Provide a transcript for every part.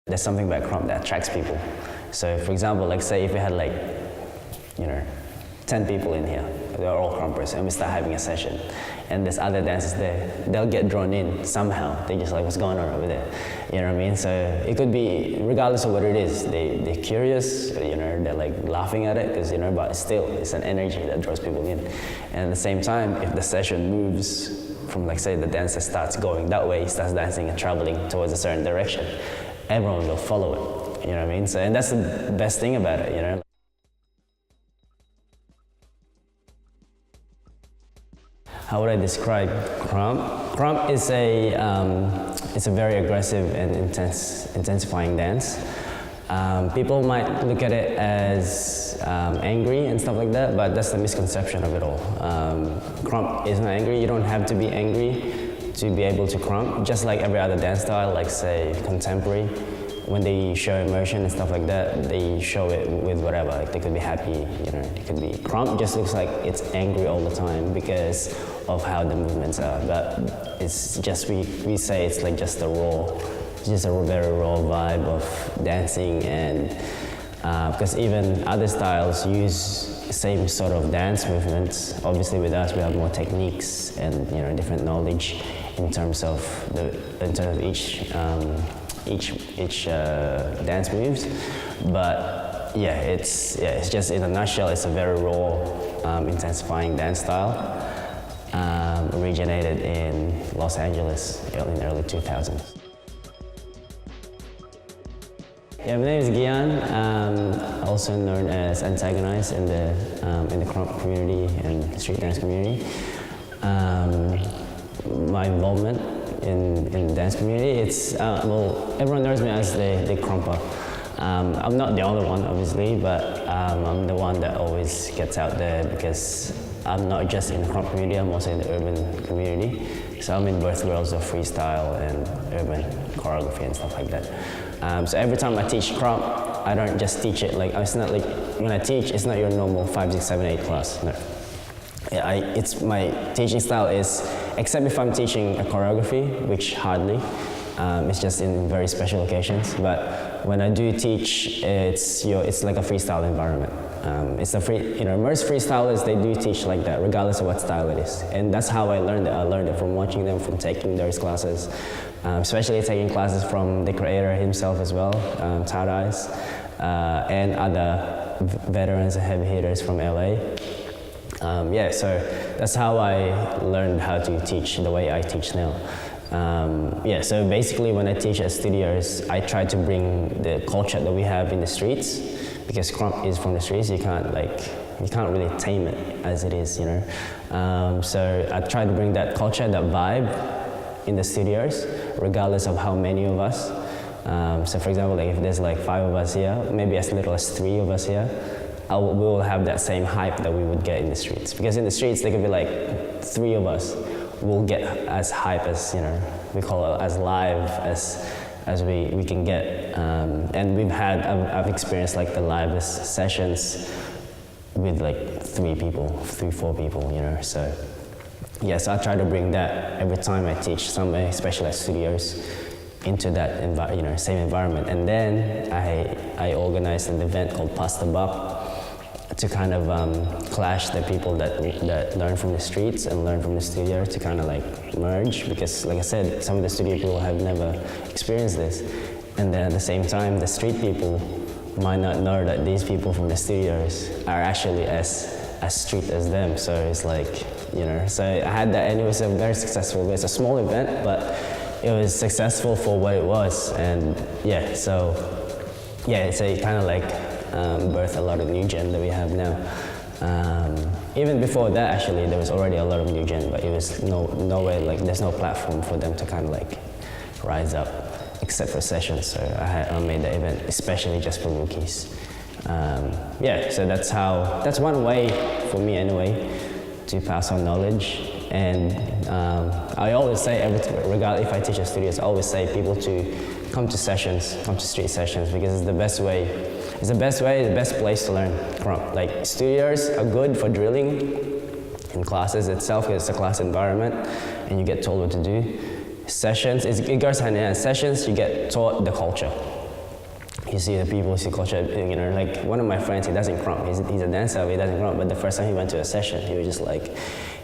There's something about Krump that attracts people. So for example, like say if we had like, 10 people in here, they're all Krumpers, and we start having a session, and there's other dancers there, they'll get drawn in somehow. They just like, what's going on over there? You know what I mean? So it could be, regardless of what it is, they're curious, they're like laughing at it, because but still, it's an energy that draws people in. And at the same time, if the session moves from, like say, the dancer starts going that way, starts dancing and traveling towards a certain direction, everyone will follow it. You know what I mean? So, and that's the best thing about it, How would I describe Krump? Krump is it's a very aggressive and intensifying dance. People might look at it as angry and stuff like that, but that's the misconception of it all. Krump is not angry. You don't have to be angry to be able to Krump. Just like every other dance style, like say contemporary, when they show emotion and stuff like that, they show it with whatever. Like they could be happy, it could be. Krump just looks like it's angry all the time because of how the movements are. But it's just, we say it's like just a very raw vibe of dancing, and because even other styles use the same sort of dance movements. Obviously with us we have more techniques and different knowledge in terms of each dance moves, but it's just in a nutshell, it's a very raw, intensifying dance style, originated in Los Angeles in the early 2000s. Yeah, my name is Gian, also known as Antagonize in the Krump community and street dance community. My involvement in the dance community, it's everyone knows me as the Krumper. I'm not the only one, obviously, but I'm the one that always gets out there because I'm not just in the Krump community, I'm also in the urban community. So I'm in both worlds of freestyle and urban choreography and stuff like that. So every time I teach Krump, I don't just teach it like, it's not like, when I teach, it's not your normal 5, 6, 7, 8 class, no. It's my teaching style is, except if I'm teaching a choreography, which hardly, it's just in very special occasions. But when I do teach, it's like a freestyle environment. It's a most freestylers, they do teach like that, regardless of what style it is. And that's how I learned it. I learned it from watching them, from taking those classes, especially taking classes from the creator himself as well, Attard, and other veterans and heavy hitters from LA. So that's how I learned how to teach the way I teach now. So basically when I teach at studios, I try to bring the culture that we have in the streets, because Krump is from the streets, you can't really tame it as it is, So I try to bring that culture, that vibe in the studios, regardless of how many of us. So for example, like if there's like 5 of us here, maybe as little as 3 of us here, we will have that same hype that we would get in the streets. Because in the streets, there could be like 3 of us will get as hype as, we call it as live as we can get. And I've experienced like the livest sessions with like 3, 4 people, So yes, I try to bring that every time I teach somewhere, especially at studios, into that same environment. And then I organized an event called Pass the Buck, to kind of clash the people that learn from the streets and learn from the studio, to kind of like merge, because like I said, some of the studio people have never experienced this. And then at the same time, the street people might not know that these people from the studios are actually as street as them. So it's like, so I had that, and it was a very successful. It's a small event, but it was successful for what it was. And so it's a kind of like birthed a lot of new gen that we have now. Even before that, actually, there was already a lot of new gen, but it was no way, like there's no platform for them to kind of like rise up, except for sessions. So I made the event especially just for rookies. So that's one way for me anyway to pass on knowledge. And I always say, regardless if I teach at studios, I always say people to come to street sessions, because it's the best way. It's the best place to learn Krump. Like studios are good for drilling in classes itself, because it's a class environment and you get told what to do. Sessions, it goes hand in hand. Sessions, you get taught the culture. you see the people, you see culture, you know, like one of my friends, he doesn't Krump, he's a dancer, but he doesn't Krump, but the first time he went to a session, he was just like,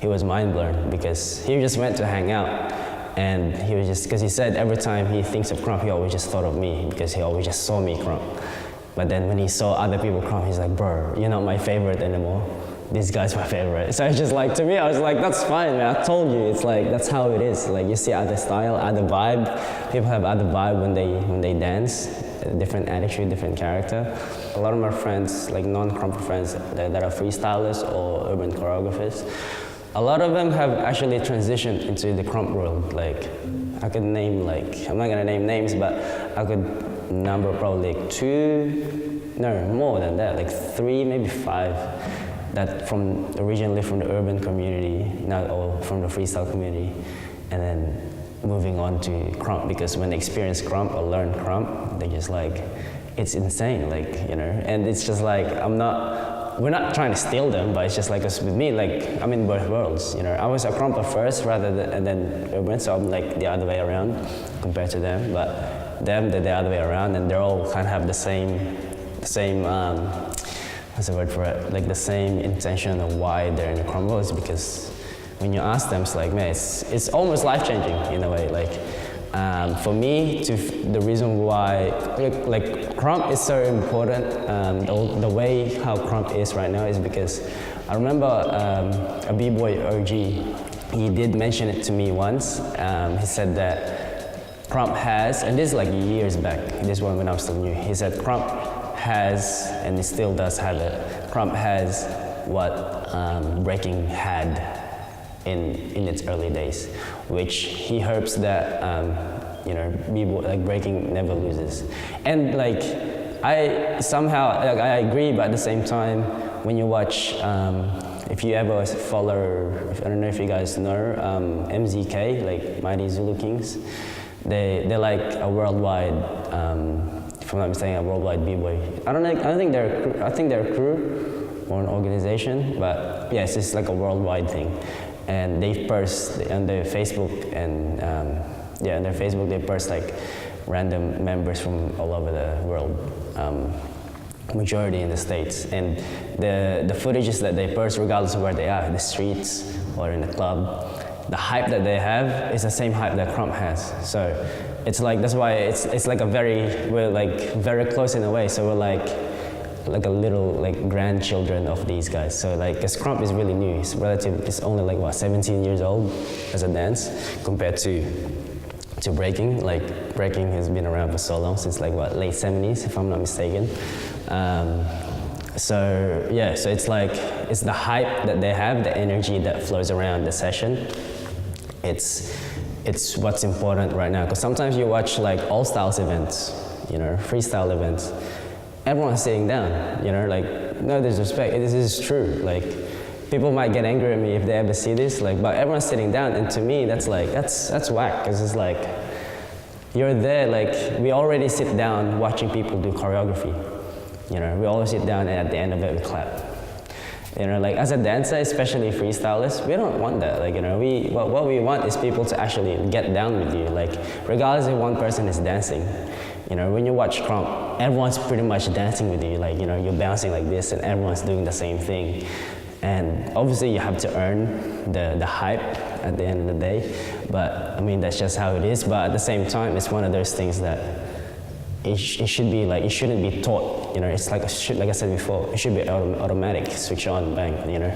he was mind blown because he just went to hang out, and he was just, because he said every time he thinks of Krump, he always just thought of me because he always just saw me Krump. But then when he saw other people Krump, he's like, bro, you're not my favorite anymore. This guy's my favorite. So it's just like, to me, I was like, that's fine, man. I told you, it's like, that's how it is. Like, you see other style, other vibe. People have other vibe when they dance, different attitude, different character. A lot of my friends, like non-Krump friends that are freestylers or urban choreographers, a lot of them have actually transitioned into the Krump world. Like, I could name, like, I'm not gonna name names, but I could number probably like 2, no, more than that, like 3, maybe 5. That originally from the urban community, now or from the freestyle community, and then moving on to Krump, because when they experience Krump or learn Krump, they just like, it's insane, like, you know, and it's just like, we're not trying to steal them, but it's just like, with me, like, I'm in both worlds, you know. I was a Krumper first and then urban, so I'm like the other way around compared to them, but them, they're the other way around, and they're all kind of have the same what's the word for it? Like the same intention of why they're in the Krump world, is because when you ask them, it's like, man, it's almost life-changing in a way. Like, for me, the reason why, like Krump is so important, the way how Krump is right now is because I remember a b-boy OG, he did mention it to me once. He said that Krump has, and this is like years back, this one when I was still new, he said Krump has, and it still does have it, Krump has what breaking had in its early days, which he hopes that you know, like breaking never loses. And like, I somehow, like, I agree, but at the same time, when you watch, if you ever follow, I don't know if you guys know, MZK, like Mighty Zulu Kings, they're like a worldwide, if I'm not mistaken, a worldwide b-boy. I think they're a crew or an organization, but yes, it's like a worldwide thing. And they post on their Facebook and on their Facebook they post like random members from all over the world, majority in the States. And the footages that they post, regardless of where they are, in the streets or in the club, the hype that they have is the same hype that Krump has. So it's like, that's why it's like we're like very close in a way. So we're like a little like grandchildren of these guys. So like, because Krump is really new. It's only like what, 17 years old as a dance compared to breaking. Like breaking has been around for so long, since like what, late 70s if I'm not mistaken. So yeah, so it's like, it's the hype that they have, the energy that flows around the session. It's what's important right now, because sometimes you watch like all styles events, you know, freestyle events, everyone's sitting down, you know, like, no disrespect, this is true. Like, people might get angry at me if they ever see this, like, but everyone's sitting down, and to me, that's like, that's whack, because it's like, you're there, like, we already sit down watching people do choreography, you know, we always sit down and at the end of it, we clap. You know, like, as a dancer, especially freestylers, we don't want that. Like, you know, what we want is people to actually get down with you. Like, regardless if one person is dancing, you know, when you watch Krump, everyone's pretty much dancing with you. Like, you know, you're bouncing like this, and everyone's doing the same thing. And obviously, you have to earn the hype at the end of the day. But I mean, that's just how it is. But at the same time, it's one of those things that it should be like, it shouldn't be taught, you know, it's like, like I said before, it should be automatic, switch on, bang, you know.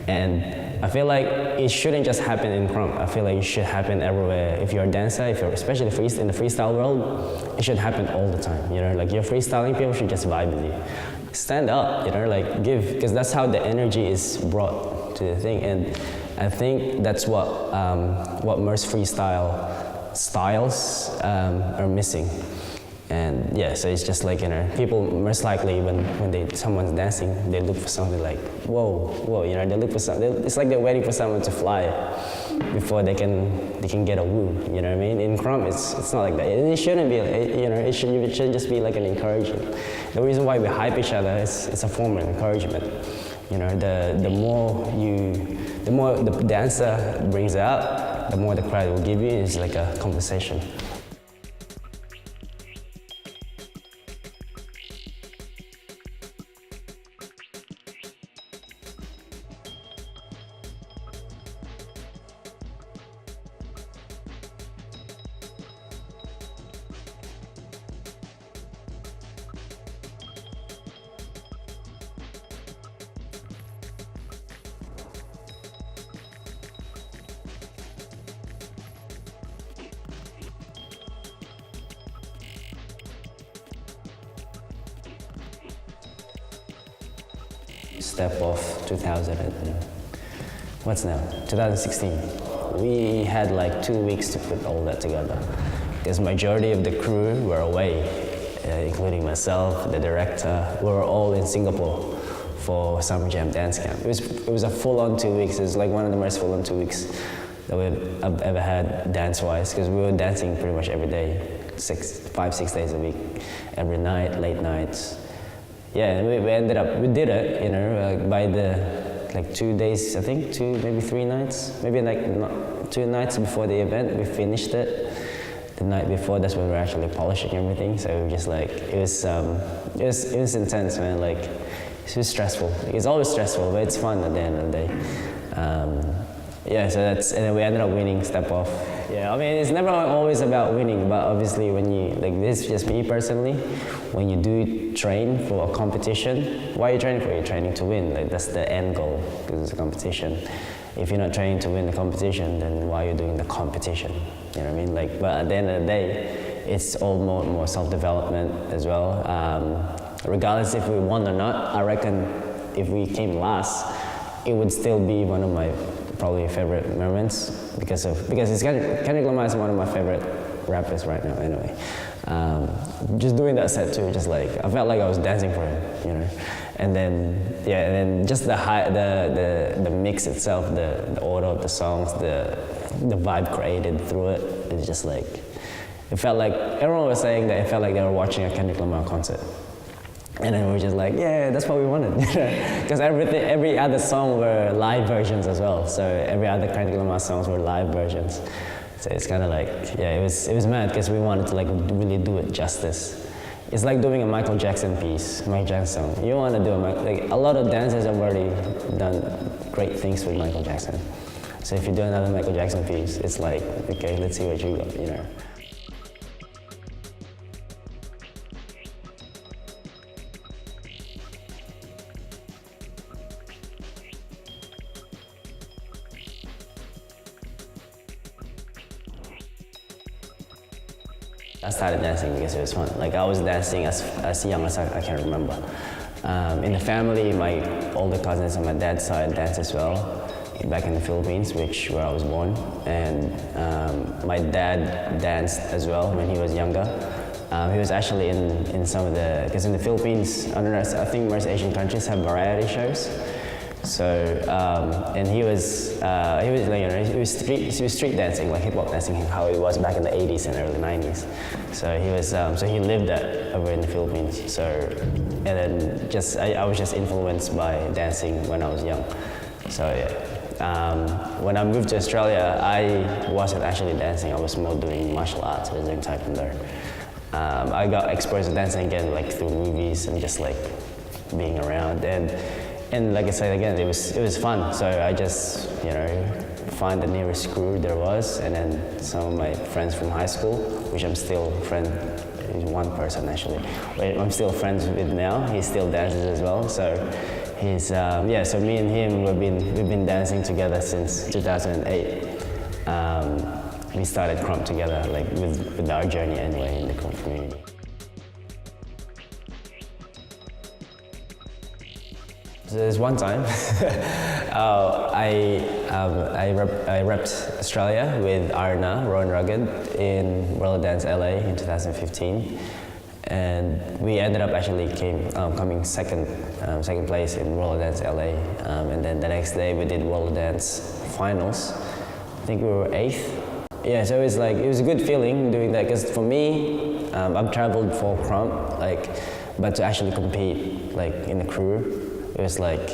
And I feel like it shouldn't just happen in Krump. I feel like it should happen everywhere. If you're a dancer, especially in the freestyle world, it should happen all the time, you know, like you're freestyling, people should just vibe with you. Stand up, you know, like give, because that's how the energy is brought to the thing. And I think that's what most freestyle styles are missing. And yeah, so it's just like, you know, people most likely when someone's dancing, they look for something like, whoa, you know, they look for something. It's like they're waiting for someone to fly before they can get a woo. You know what I mean? In Krump, it's not like that. It shouldn't be. You know, it should just be like an encouragement. The reason why we hype each other is it's a form of encouragement. You know, the more the dancer brings out, the more the crowd will give you. It's like a compensation. step off 2016. We had like 2 weeks to put all that together because majority of the crew were away, including myself, the director. We were all in Singapore for Summer Jam Dance Camp. It was a full-on 2 weeks. It was like one of the most full-on 2 weeks that I've ever had dance-wise, because we were dancing pretty much every day, 5-6 days a week, every night, late nighs. Yeah, and we did it, you know, by the, like 2 days, I think, maybe 3 nights, maybe like 2 nights before the event, we finished it. The night before, that's when we were actually polishing everything, so we were just like, it was intense, man, like, it was stressful. It's always stressful, but it's fun at the end of the day. Yeah, so and then we ended up winning Step Off. Yeah, I mean, it's never always about winning, but obviously when you, like this is just me personally, when you do train for a competition, why are you training for? You're training to win, like that's the end goal, because it's a competition. If you're not training to win the competition, then why are you doing the competition? You know what I mean? Like, but at the end of the day, it's all more self-development as well. Regardless if we won or not, I reckon if we came last, it would still be one of my probably favorite moments because it's Karanicolas is one of my favorite rappers right now anyway. Just doing that set too, just like I felt like I was dancing for him, you know. And then just the mix itself, the order of the songs, the vibe created through it. It's just like it felt like everyone was saying that it felt like they were watching a Karanicolas concert. And then we were just like, yeah, that's what we wanted. Because every other song were live versions as well. So every other Karanicolas songs were live versions. So it's kind of like, yeah, it was mad because we wanted to like really do it justice. It's like doing a Michael Jackson piece, Michael Jackson song. You want to do a lot of dancers have already done great things with Michael Jackson. So if you do another Michael Jackson piece, it's like, okay, let's see what you got, you know. I started dancing because it was fun. Like I was dancing as young as I can remember. In the family, my older cousins on my dad's side dance as well, back in the Philippines, where I was born. And my dad danced as well when he was younger. He was actually in some of because in the Philippines, I think most Asian countries have variety shows. So and he was like, you know, he was street dancing, like hip hop dancing, how it was back in the 80s and early 90s. So he was so he lived that over in the Philippines. So and then I was just influenced by dancing when I was young. So yeah. When I moved to Australia, I wasn't actually dancing. I was more doing martial arts. I was doing taekwondo. I got exposed to dancing again, like through movies and just like being around. And like I said again, it was fun. So I just, you know, find the nearest crew there was, and then some of my friends from high school, which I'm still one person actually, I'm still friends with now. He still dances as well. So he's yeah. So me and him, we've been dancing together since 2008. We started Krump together, like with our journey anyway in the Krump community. So there's one time I repped Australia with Arna, Raw and Rugged in Roller Dance LA in 2015, and we ended up actually coming second place in Roller Dance LA, and then the next day we did Roller Dance finals. I think we were 8th. Yeah, so it was a good feeling doing that, because for me, I've traveled for Krump, but to actually compete like in the crew. It was like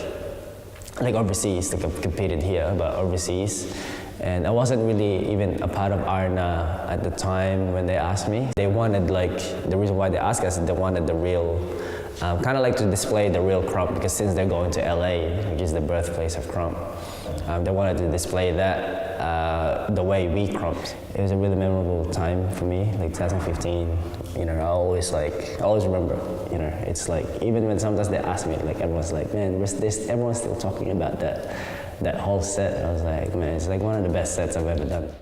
overseas, like I've competed here, but overseas. And I wasn't really even a part of Arna at the time when they asked me. They wanted, the reason why they asked us, they wanted the real, kind of like to display the real Krump, because since they're going to LA, which is the birthplace of Krump, they wanted to display that the way we Krumped. It was a really memorable time for me, like 2015. You know, I always remember. You know, it's like even when sometimes they ask me, like everyone's like, man, everyone's still talking about that whole set. I was like, man, it's like one of the best sets I've ever done.